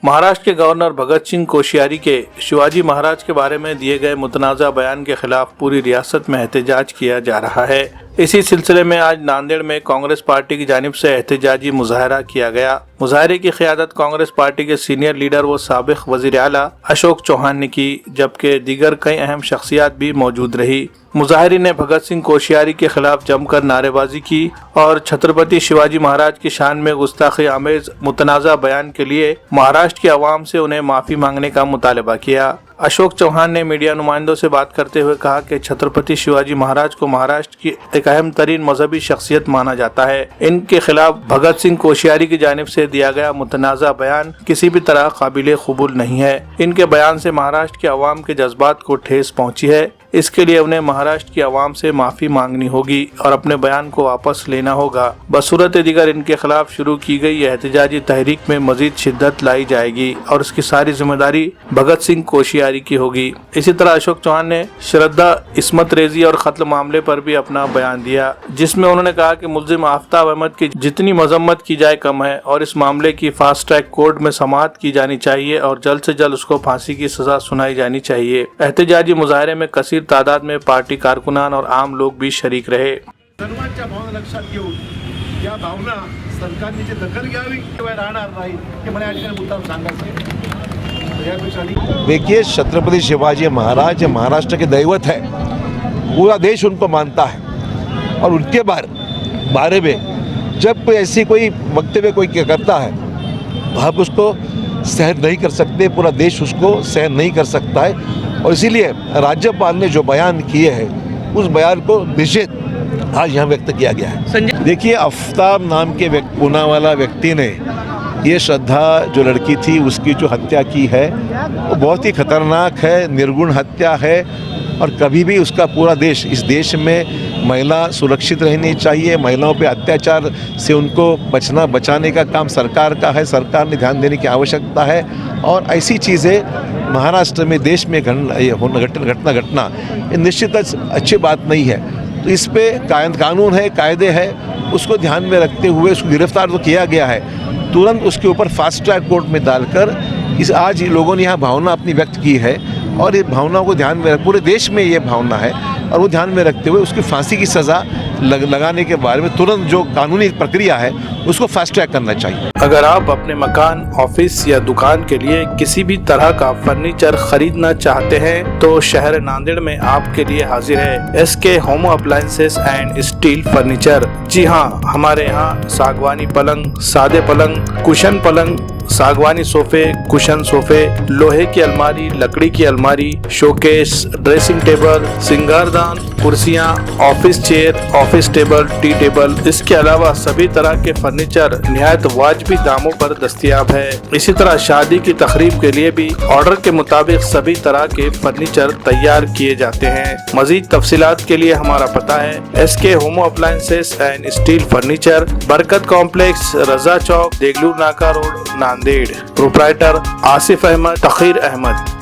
महाराष्ट्र के गवर्नर भगत सिंह कोश्यारी के शिवाजी महाराज के बारे में दिए गए मुतनाज़ा बयान के खिलाफ पूरी रियासत में एहतजाज किया जा रहा है। इसी सिलसिले में आज नांदेड़ में कांग्रेस पार्टी की जानिब से एहतजाजी मुजाहरा किया गया। मुजाहरे की क़ियादत कांग्रेस पार्टी के सीनियर लीडर व साबिक़ वज़ीर आला अशोक चौहान ने की, जबकि दीगर कई अहम शख्सियात भी मौजूद रही। मुजाहिरीन ने भगत सिंह कोश्यारी के खिलाफ जमकर नारेबाजी की और छत्रपति शिवाजी महाराज की शान में गुस्ताखी आमेज मुतनाज़ा बयान के लिए महाराष्ट्र की आवाम से उन्हें माफ़ी मांगने का मुतालबा किया। अशोक चौहान ने मीडिया नुमाइंदों से बात करते हुए कहा कि छत्रपति शिवाजी महाराज को महाराष्ट्र की एक अहम तरीन मजहबी शख्सियत माना जाता है। इनके खिलाफ भगत सिंह कोश्यारी की जानिब से दिया गया मुतनाज़ा बयान किसी भी तरह काबिल कबूल नहीं है। इनके बयान से महाराष्ट्र के अवाम के जज्बात को ठेस पहुंची है। इसके लिए उन्हें महाराष्ट्र की आवाम से माफ़ी मांगनी होगी और अपने बयान को वापस लेना होगा। बसूरत दीगर इनके खिलाफ शुरू की गई एहतजाजी तहरीक में मजीद शिद्दत लाई जाएगी और इसकी सारी जिम्मेदारी भगत सिंह कोश्यारी की होगी। इसी तरह अशोक चौहान ने श्रद्धा इस्मत रेजी और कत्ल मामले पर भी अपना बयान दिया, जिसमें उन्होंने कहा कि मुल्जिम आफ्ताब अहमद की जितनी मजम्मत की जाए कम है और इस मामले की फास्ट ट्रैक कोर्ट में समाअत की जानी चाहिए और जल्द से जल्द उसको फांसी की सजा सुनाई जानी चाहिए। एहतजाजी मुजाहरे में कसीर तादाद में पार्टी कारकुनान और आम लोग भी शरीक रहे। सर्वांच्या भावना लक्षात घेऊन या भावना सरकारने जी दखल घ्यावी किंवा राहणार नाही हे मला या ठिकाणी मुद्दाम सांगायचं आहे। देखिए, छत्रपति शिवाजी महाराज महाराष्ट्र के दैवत है, पूरा देश उनको मानता है और उनके बारे में जब ऐसी कोई वक्तव्य कोई क्या करता है तो आप उसको सहन नहीं कर सकते, पूरा देश उसको सहन नहीं कर सकता है। और इसीलिए राज्यपाल ने जो बयान किए हैं उस बयान को निषेध आज यहाँ व्यक्त किया गया है। देखिए, आफ्ताब नाम के पूना वाला व्यक्ति ने ये श्रद्धा जो लड़की थी उसकी जो हत्या की है वो बहुत ही खतरनाक है, निर्गुण हत्या है और कभी भी उसका पूरा देश, इस देश में महिला सुरक्षित रहनी चाहिए। महिलाओं पे अत्याचार से उनको बचाने का काम सरकार का है, सरकार ने ध्यान देने की आवश्यकता है। और ऐसी चीज़ें महाराष्ट्र में देश में घटना ये निश्चित अच्छी बात नहीं है। तो इस पे कानून है, कायदे है, उसको ध्यान में रखते हुए उसको गिरफ्तार तो किया गया है, तुरंत उसके ऊपर फास्ट ट्रैक कोर्ट में डालकर आज लोगों ने यहाँ भावना अपनी व्यक्त की है और ये भावना को ध्यान में पूरे देश में ये भावना है और वो ध्यान में रखते हुए उसकी फांसी की सज़ा लगाने के बारे में तुरंत जो कानूनी प्रक्रिया है उसको फास्ट ट्रैक करना चाहिए। अगर आप अपने मकान, ऑफिस या दुकान के लिए किसी भी तरह का फर्नीचर खरीदना चाहते हैं तो शहर नांदेड़ में आपके लिए हाजिर है SK home appliances and steel furniture. जी हाँ, हमारे यहाँ सागवानी पलंग, सादे पलंग, कुशन पलंग, सागवानी सोफे, कुशन सोफे, लोहे की अलमारी, लकड़ी की अलमारी, शोकेस, ड्रेसिंग टेबल, सिंगारदान, कुर्सियां, office chair, office table, tea table, इसके अलावा सभी तरह के फर्नीचर निहायत वाजिबी दामों पर दस्तयाब है। इसी तरह शादी की तकरीब के लिए भी ऑर्डर के मुताबिक सभी तरह के फर्नीचर तैयार किए जाते हैं। मजीद तफसीलात के लिए हमारा पता है SK home appliances and steel furniture, बरकत कॉम्प्लेक्स, रजा चौक, देगलूर नाका रोड, नांदेड़। प्रोप्राइटर आसिफ अहमद, तखीर अहमद।